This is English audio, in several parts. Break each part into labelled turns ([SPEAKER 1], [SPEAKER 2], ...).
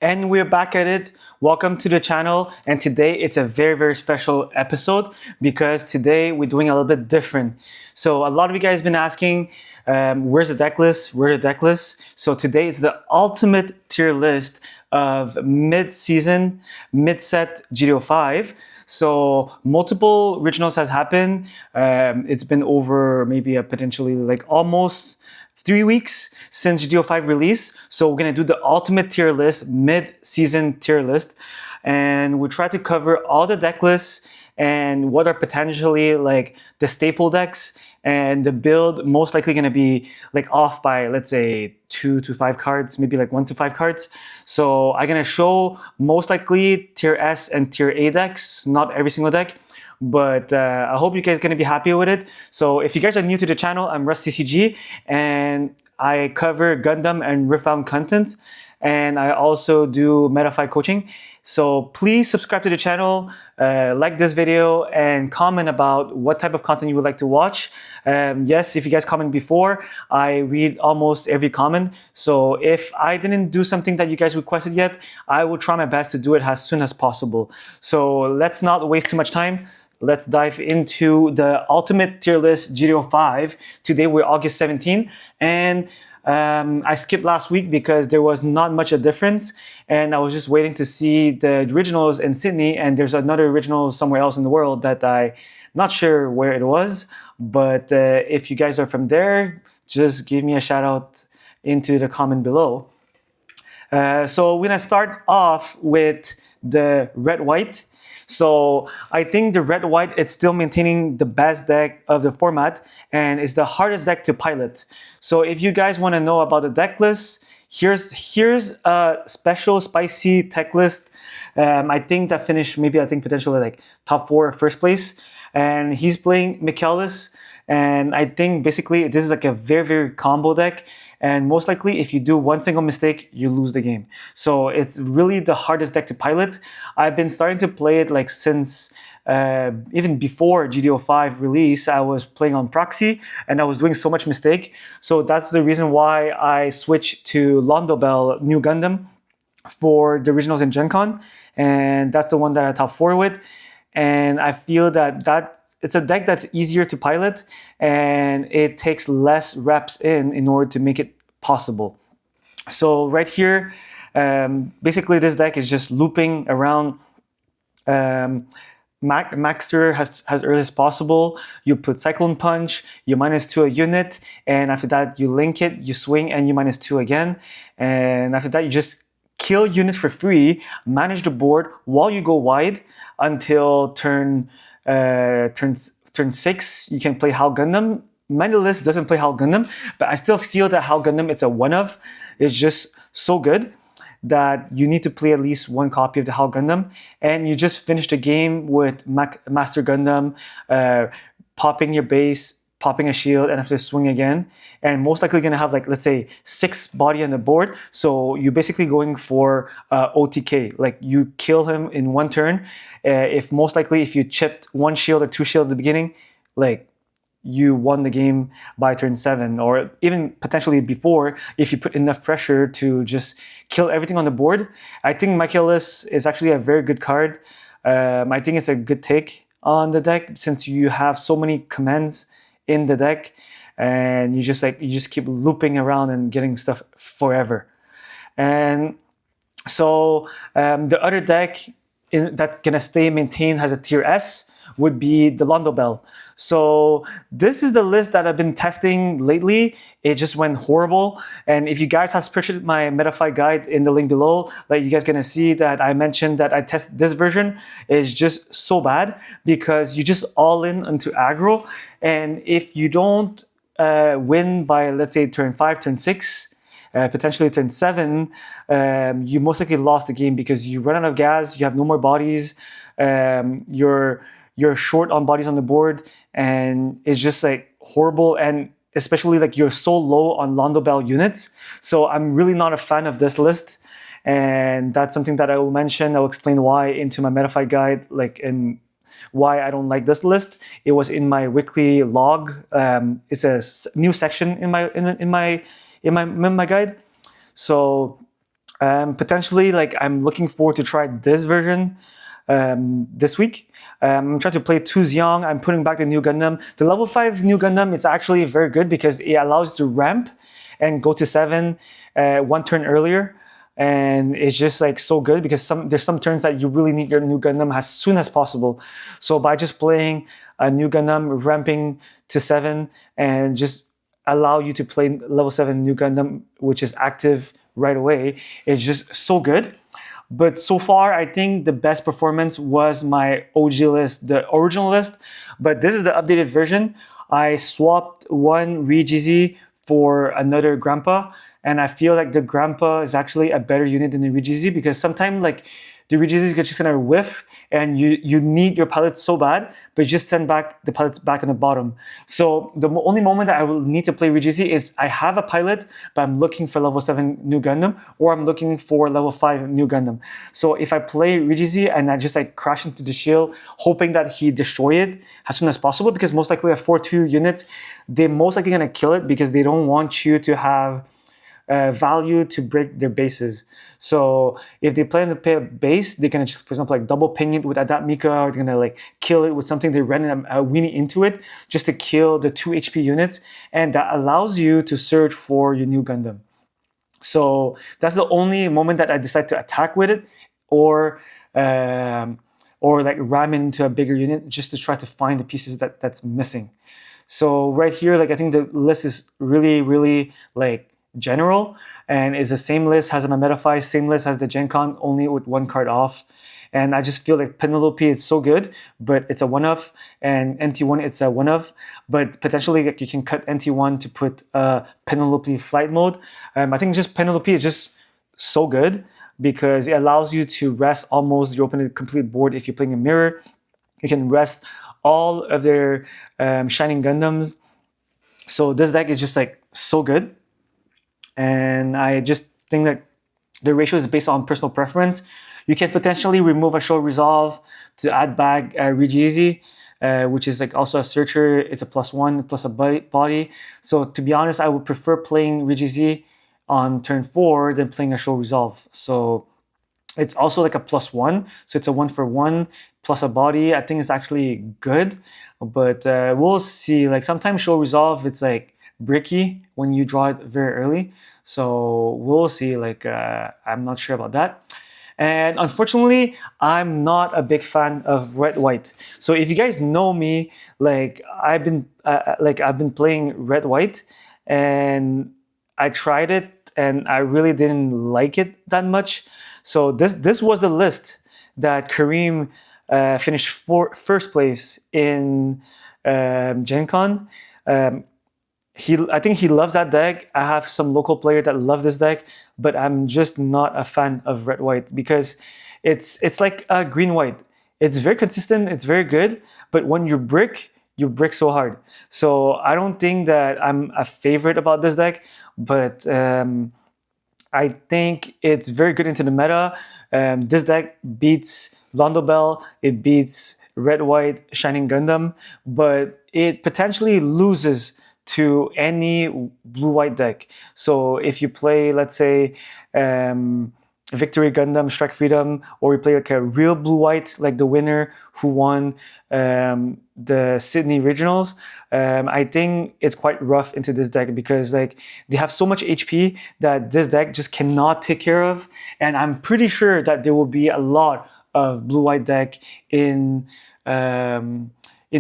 [SPEAKER 1] And we're back at it. Welcome to the channel. And today it's a very special episode because today we're doing a little bit different. So a lot of you guys have been asking, where's the deck list? Where's the deck list? So today it's the ultimate tier list of mid-season, mid-set GD05. So multiple originals has happened. It's been over maybe potentially like almost 3 weeks since GD05 release. So we're gonna do the ultimate tier list, mid-season tier list. And we try to cover all the deck lists and what are potentially like the staple decks, and the build most likely gonna be like off by, let's say, 2 to 5 cards, maybe like 1 to 5 cards. So I'm gonna show most likely tier S and tier A decks, not every single deck. But I hope you guys are going to be happy with it. So if you guys are new to the channel, I'm Russtcg, and I cover Gundam and Rift content, and I also do Meta-Fi coaching. So please subscribe to the channel, like this video, and comment about what type of content you would like to watch. Yes, if you guys comment before, I read almost every comment. So if I didn't do something that you guys requested yet, I will try my best to do it as soon as possible. So let's not waste too much time. Let's dive into the ultimate tier list GD05. Today we're August 17, and I skipped last week because there was not much a difference, and I was just waiting to see the originals in Sydney, and there's another original somewhere else in the world that I'm not sure where it was. But if you guys are from there, just give me a shout out into the comment below. So we're gonna start off with the red-white. So I think the red-white, it's still maintaining the best deck of the format, and it's the hardest deck to pilot. So if you guys want to know about the deck list, here's a special spicy tech list. I think that finished maybe, I think potentially like top 4 first place. And he's playing Michaelis, and I think basically this is like a very combo deck, and most likely if you do one single mistake, you lose the game. So it's really the hardest deck to pilot. I've been starting to play it like since even before GD05 release. I was playing on proxy and I was doing so much mistake. So that's the reason why I switched to Londo Bell New Gundam for the originals in Gen Con, and that's the one that I top 4 with. And I feel that it's a deck that's easier to pilot, and it takes less reps in order to make it possible. So right here, basically this deck is just looping around Maxter as early as possible. You put Cyclone Punch, you -2 a unit, and after that you link it, you swing, and you -2 again. And after that you just kill unit for free, manage the board while you go wide until turn 6. You can play HAL Gundam. Many list doesn't play HAL Gundam, but I still feel that HAL Gundam, it's a one of. It's just so good that you need to play at least one copy of the HAL Gundam, and you just finish the game with Master Gundam, popping your base, popping a shield, and after swing again, and most likely gonna have like, let's say, 6 body on the board. So you're basically going for OTK, like you kill him in 1 turn. If most likely if you chipped 1 shield or 2 shield at the beginning, like you won the game by turn 7, or even potentially before if you put enough pressure to just kill everything on the board. I think Michaelis is actually a very good card. I think it's a good take on the deck since you have so many commands in the deck, and you just keep looping around and getting stuff forever. And so the other deck that's gonna stay maintained as a tier S would be the Londo Bell. So this is the list that I've been testing lately. It just went horrible, and if you guys have purchased my Meta-Fi guide in the link below, like you guys gonna see that I mentioned that I tested this version is just so bad because you just all in onto aggro, and if you don't win by, let's say, turn 5, turn 6, potentially turn 7, you most likely lost the game because you run out of gas, you have no more bodies, you're short on bodies on the board, and it's just like horrible. And especially like you're so low on Londo Bell units. So I'm really not a fan of this list, and that's something that I will mention. I'll explain why into my Meta-Fi guide, like, and why I don't like this list. It was in my weekly log. It's a new section in my guide. So Potentially, like I'm looking forward to try this version this week. I'm trying to play 2 Xiong. I'm putting back the new Gundam. The level 5 new Gundam is actually very good because it allows you to ramp and go to 7 one turn earlier. And it's just like so good because there's some turns that you really need your new Gundam as soon as possible. So by just playing a new Gundam, ramping to 7, and just allow you to play level 7 new Gundam, which is active right away, is just so good. But so far, I think the best performance was my OG list, the original list. But this is the updated version. I swapped one RGZ for another Grandpa, and I feel like the Grandpa is actually a better unit than the RGZ because sometimes like the RGZ is just gonna whiff, and you need your pilots so bad, but you just send back the pilots back on the bottom. So the only moment that I will need to play RGZ is I have a pilot, but I'm looking for level 7 new Gundam, or I'm looking for level 5 new Gundam. So if I play RGZ and I just like crash into the shield, hoping that he destroy it as soon as possible, because most likely a 4-2 unit, they're most likely gonna kill it because they don't want you to have value to break their bases. So if they plan to play a base, they can, for example, like double ping it with Adapt Mika, or they're gonna like kill it with something they ran a weenie into it just to kill the 2 HP units, and that allows you to search for your new Gundam. So that's the only moment that I decide to attack with it, or like ram into a bigger unit just to try to find the pieces that's missing. So right here, like I think the list is really like general, and is the same list, has a Metafy, same list as the Gen Con, only with 1 card off. And I just feel like Penelope is so good, but it's a one-off, and NT1 it's a one-off, but potentially like, you can cut NT1 to put Penelope flight mode. I think just Penelope is just so good because it allows you to rest almost your opponent's complete board. If you're playing a mirror, you can rest all of their Shining Gundams. So this deck is just like so good. And I just think that the ratio is based on personal preference. You can potentially remove a Show Resolve to add back RGZ, which is like also a searcher. It's a +1 plus a body. So to be honest, I would prefer playing RGZ on turn 4 than playing a Show Resolve. So it's also like a +1. So it's a 1-for-1 plus a body. I think it's actually good, but we'll see. Like sometimes Show Resolve, it's like bricky when you draw it very early, so we'll see. Like I'm not sure about that. And unfortunately, I'm not a big fan of red white. So if you guys know me, like I've been playing red white, and I tried it and I really didn't like it that much. So this was the list that Kareem finished first place in Gen Con. I think he loves that deck. I have some local player that love this deck, but I'm just not a fan of red white because it's like a green white. It's very consistent, it's very good, but when you brick so hard. So I don't think that I'm a favorite about this deck, but I think it's very good into the meta. This deck beats Londo Bell, it beats red white Shining Gundam, but it potentially loses to any blue-white deck. So if you play, let's say, Victory Gundam, Strike Freedom, or we play like a real blue-white, like the winner who won the Sydney Regionals, I think it's quite rough into this deck because like they have so much HP that this deck just cannot take care of. And I'm pretty sure that there will be a lot of blue-white deck in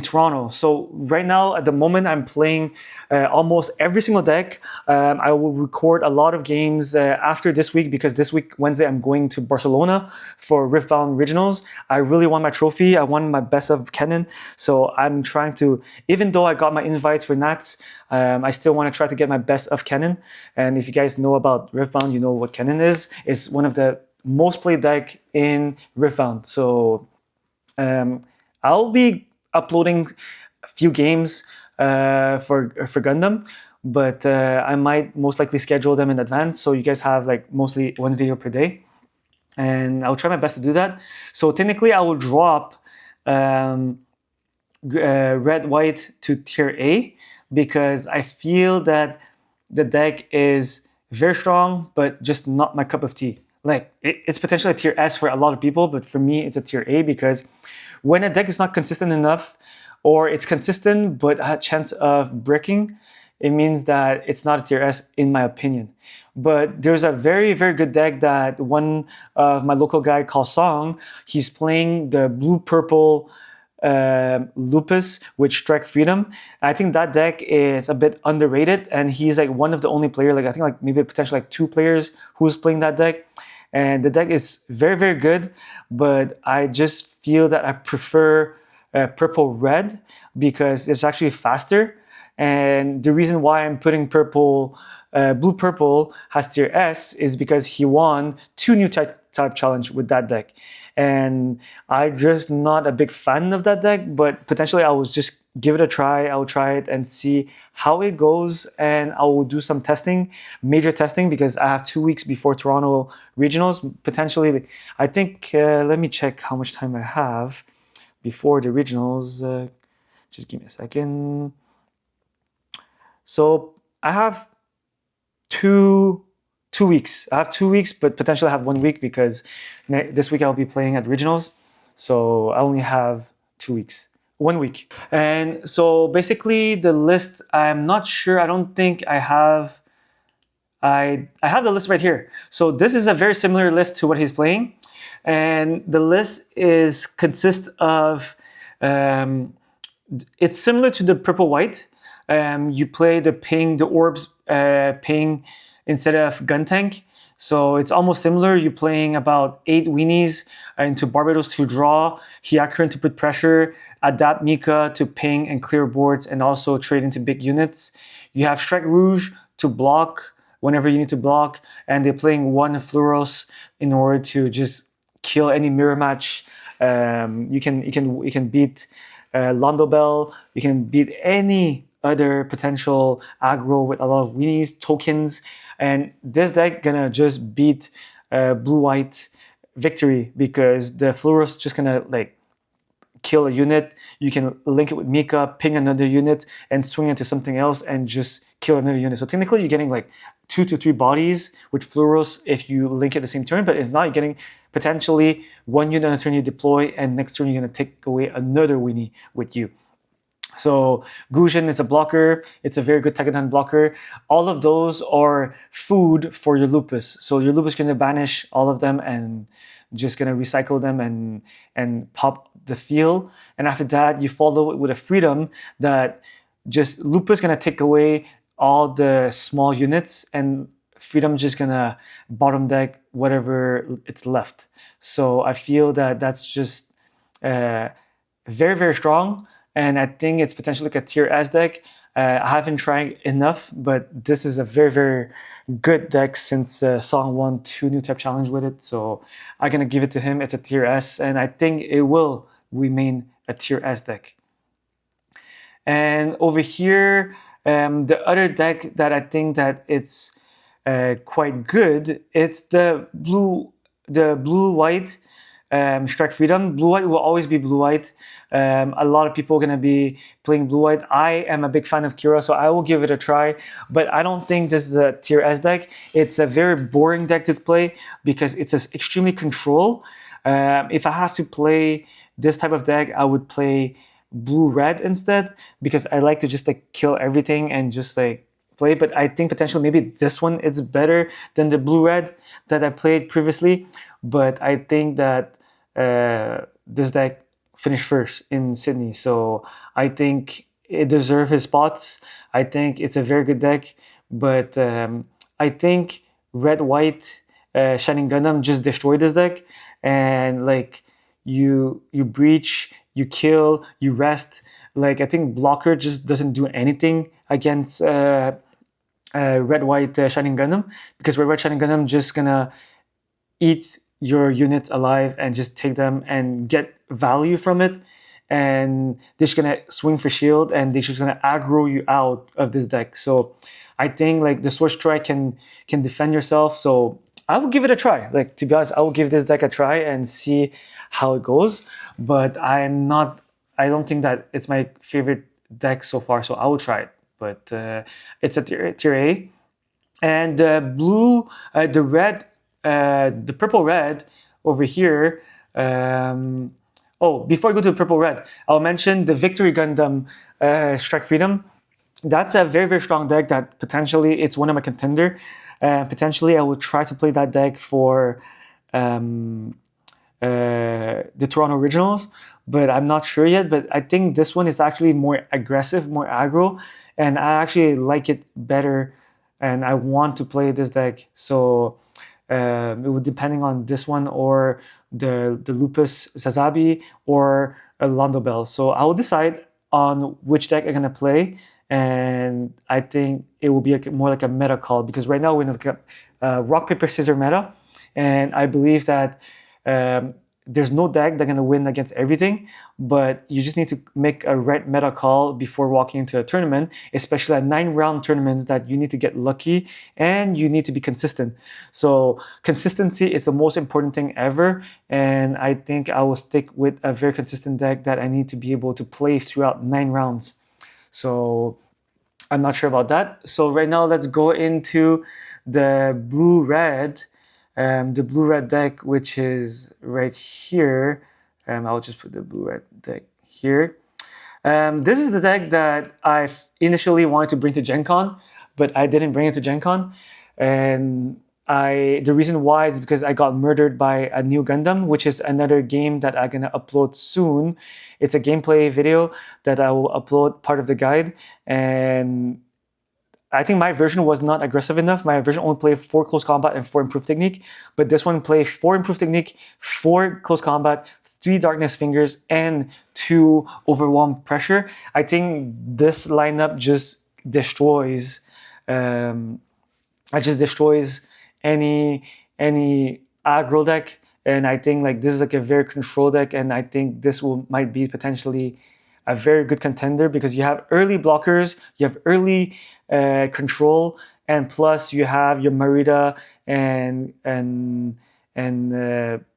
[SPEAKER 1] Toronto. So right now, at the moment, I'm playing almost every single deck. I will record a lot of games after this week because this week, Wednesday, I'm going to Barcelona for Riftbound Regionals. I really want my trophy. I want my best of Kennen. So I'm trying to, even though I got my invites for Nats, I still want to try to get my best of Kennen. And if you guys know about Riftbound, you know what Kennen is. It's one of the most played deck in Riftbound. So I'll be uploading a few games for Gundam, but I might most likely schedule them in advance so you guys have like mostly one video per day, and I'll try my best to do that. So technically I will drop red white to tier A because I feel that the deck is very strong but just not my cup of tea. like it's potentially a tier S for a lot of people, but for me it's a tier A because when a deck is not consistent enough, or it's consistent but a chance of breaking, it means that it's not a tier S in my opinion. But there's a very, very good deck that one of my local guy called Song, he's playing the blue-purple Lupus with Strike Freedom. I think that deck is a bit underrated, and he's like one of the only player, like I think like maybe potentially like 2 players who's playing that deck. And the deck is very, very good, but I just feel that I prefer purple red because it's actually faster. And the reason why I'm putting purple, blue purple has tier S is because he won 2 new type challenge with that deck. And I'm just not a big fan of that deck, but potentially I will just give it a try. I will try it and see how it goes, and I will do some testing, major testing, because I have 2 weeks before Toronto regionals. Potentially, I think, let me check how much time I have before the regionals. Just give me a second. So I have two weeks. I have 2 weeks, but potentially I have 1 week because this week I'll be playing at regionals. So I only have 2 weeks, 1 week. And so basically the list, I'm not sure. I don't think I have. I have the list right here. So this is a very similar list to what he's playing, and the list consists of. It's similar to the purple white. You play the ping, the orbs ping instead of gun tank. So it's almost similar. You're playing about 8 weenies into Barbados to draw, Hyakurin to put pressure, adapt Mika to ping and clear boards, and also trade into big units. You have Strike Rouge to block whenever you need to block, and they're playing 1 Fluoros in order to just kill any mirror match. You can beat Londo Bell. You can beat any other potential aggro with a lot of weenies, tokens, and this deck gonna just beat blue-white victory because the Fluoros just gonna like kill a unit. You can link it with Mika, ping another unit, and swing into something else and just kill another unit. So technically you're getting like 2 to 3 bodies with Fluoros if you link it the same turn, but if not, you're getting potentially 1 unit on a turn you deploy, and next turn you're gonna take away another weenie with you. So Gujin is a blocker. It's a very good Tegadan blocker. All of those are food for your Lupus. So your Lupus is going to banish all of them and just going to recycle them and pop the field. And after that, you follow it with a Freedom that just Lupus is going to take away all the small units, and Freedom just going to bottom deck whatever it's left. So I feel that that's just very, very strong. And I think it's potentially like a tier S deck. I haven't tried enough, but this is a very, very good deck since Song won 2 new type challenge with it. So I'm going to give it to him. It's a tier S, and I think it will remain a tier S deck. And over here, the other deck that I think that it's quite good, it's the blue-white Strike Freedom. Blue-white will always be blue-white. A lot of people are going to be playing blue-white. I am a big fan of Kira, so I will give it a try. But I don't think this is a tier S deck. It's a very boring deck to play because it's extremely control. If I have to play this type of deck, I would play blue-red instead because I like to just like kill everything and just like play. But I think potentially maybe this one is better than the blue-red that I played previously. But I think that this deck finished first in Sydney, so I think it deserves his spots. I think it's a very good deck, but I think red-white Shining Gundam just destroyed this deck, and like you breach, you kill, you rest. Like I think blocker just doesn't do anything against red-white Shining Gundam, because red-white Shining Gundam just gonna eat your units alive and just take them and get value from it, and they're just gonna swing for shield and they're just gonna aggro you out of this deck. So I think like the Sword Strike can defend yourself, so I will give it a try. Like to be honest, I will give this deck a try and see how it goes, but I don't think that it's my favorite deck so far, so I will try it. But it's a tier A. And the red the purple red over here. Oh, before I go to the purple red, I'll mention the Victory Gundam Strike Freedom. That's a very, very strong deck that potentially it's one of my contender. Potentially, I would try to play that deck for the Toronto Originals, but I'm not sure yet. But I think this one is actually more aggressive, more aggro, and I actually like it better, and I want to play this deck. So it would depending on this one or the Lupus Sazabi or a Londo Bell. So I will decide on which deck I'm gonna play, and I think it will be more like a meta call, because right now we're in like a rock paper scissors meta, and I believe that there's no deck that's gonna win against everything, but you just need to make a right meta call before walking into a tournament, especially at 9-round tournaments that you need to get lucky and you need to be consistent. So consistency is the most important thing ever, and I think I will stick with a very consistent deck that I need to be able to play throughout 9 rounds. So I'm not sure about that. So right now let's go into the blue-red. The blue-red deck, which is right here. I'll just put the blue-red deck here. This is the deck that I initially wanted to bring to Gen Con, but I didn't bring it to Gen Con. And the reason why is because I got murdered by a new Gundam, which is another game that I'm gonna upload soon. It's a gameplay video that I will upload part of the guide, and I think my version was not aggressive enough. My version only played 4 close combat and 4 improved technique, but this one played 4 improved technique, 4 close combat, 3 darkness fingers, and 2 overwhelmed pressure. I think this lineup just destroys. It just destroys any aggro deck, and I think like this is like a very control deck, and I think this might be potentially a very good contender because you have early blockers, you have early control, and plus you have your Marita and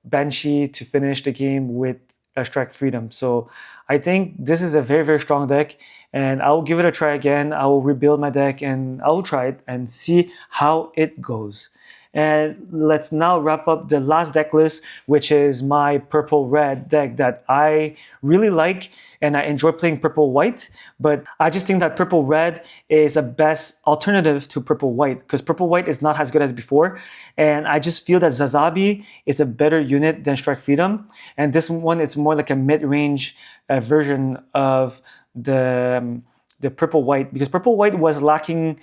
[SPEAKER 1] Banshee to finish the game with a Strike Freedom. So I think this is a very, very strong deck, and I will give it a try again. I will rebuild my deck and I will try it and see how it goes. And let's now wrap up the last deck list, which is my purple-red deck that I really like, and I enjoy playing purple-white, but I just think that purple-red is a best alternative to purple-white, because purple-white is not as good as before, and I just feel that Sazabi is a better unit than Strike Freedom, and this one is more like a mid-range version of the purple-white, because purple-white was lacking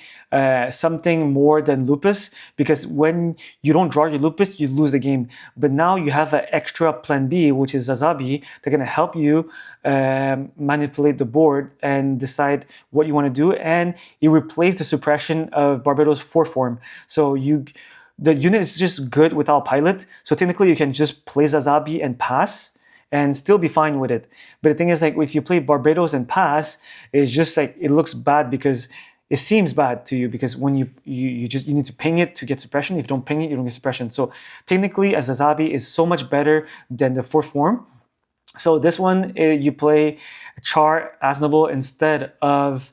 [SPEAKER 1] something more than Lupus, because when you don't draw your Lupus, you lose the game. But now you have an extra plan B, which is Sazabi, that's going to help you manipulate the board and decide what you want to do, and you replace the suppression of Barbados 4 form. So the unit is just good without pilot, so technically you can just play Sazabi and pass and still be fine with it. But the thing is, like, if you play Barbados and pass, it's just like it looks bad because it seems bad to you, because when you need to ping it to get suppression. If you don't ping it, you don't get suppression. So technically, a Sazabi is so much better than the 4th form. So this one, you play Char Aznable instead of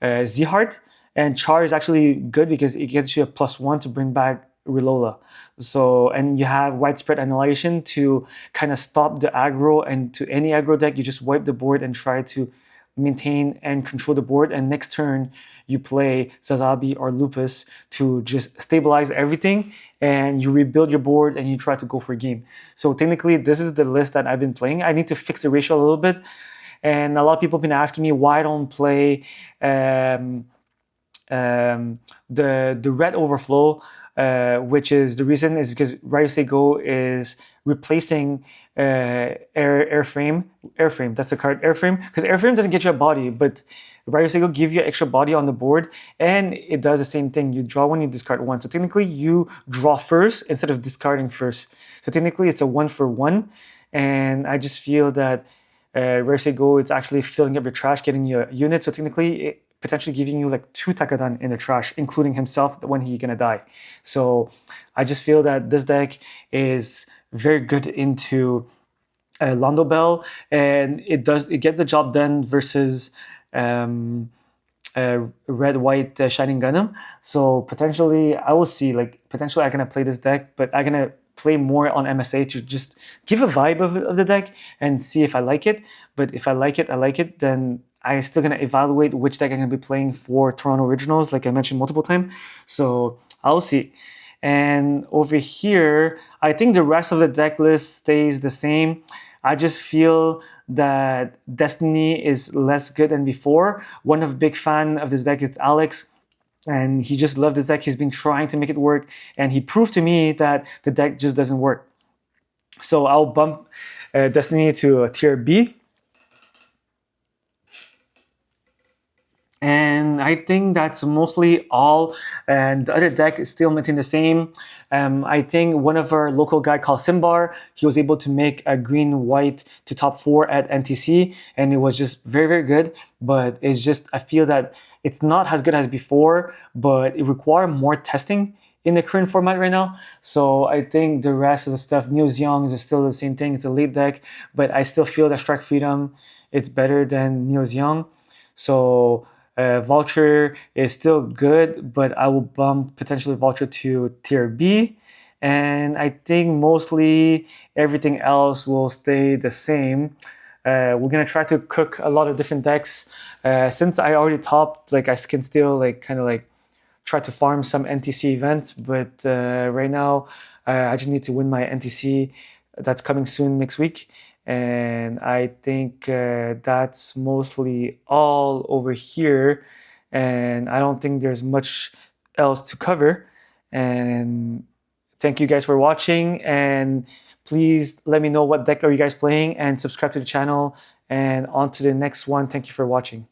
[SPEAKER 1] Z-Heart, and Char is actually good because it gets you a +1 to bring back Rilola. So, and you have widespread annihilation to kind of stop the aggro, and to any aggro deck, you just wipe the board and try to maintain and control the board, and next turn you play Sazabi or Lupus to just stabilize everything, and you rebuild your board and you try to go for a game. So technically this is the list that I've been playing. I need to fix the ratio a little bit, and a lot of people have been asking me why I don't play the red overflow, which is the reason is because Russtcg is replacing airframe. That's the card, airframe, because airframe doesn't get you a body, but Russtcg give you extra body on the board, and it does the same thing. You draw one, you discard one. So technically you draw first instead of discarding first. So technically it's a 1-for-1, and I just feel that Russtcg is actually filling up your trash, getting you a unit. So technically it potentially giving you like 2 Takadan in the trash, including himself when he's gonna die. So I just feel that this deck is very good into Londo Bell, and it gets the job done versus red white shining Gundam. So potentially I will see, like potentially I'm gonna play this deck, but I'm gonna play more on MSA to just give a vibe of the deck and see if I like it. But if I like it, then I'm still gonna evaluate which deck I'm gonna be playing for Toronto Originals, like I mentioned multiple times. So I'll see. And over here, I think the rest of the deck list stays the same. I just feel that Destiny is less good than before. One of big fan of this deck is Alex, and he just loved this deck. He's been trying to make it work, and he proved to me that the deck just doesn't work. So I'll bump Destiny to a tier B. And I think that's mostly all. And the other deck is still maintaining the same. I think one of our local guy called Simbar, he was able to make a green-white to top 4 at NTC, and it was just very, very good. But it's just, I feel that it's not as good as before, but it requires more testing in the current format right now. So I think the rest of the stuff, Neo Zeong is still the same thing. It's a late deck, but I still feel that Strike Freedom, it's better than Neo Zeong. So Vulture is still good, but I will bump potentially Vulture to tier B. And I think mostly everything else will stay the same. We're gonna try to cook a lot of different decks. Since I already topped, like I can still like kind of like try to farm some NTC events, but right now I just need to win my NTC that's coming soon next week. And I think that's mostly all over here, and I don't think there's much else to cover. And thank you guys for watching, and please let me know what deck are you guys playing, and subscribe to the channel, and on to the next one. Thank you for watching.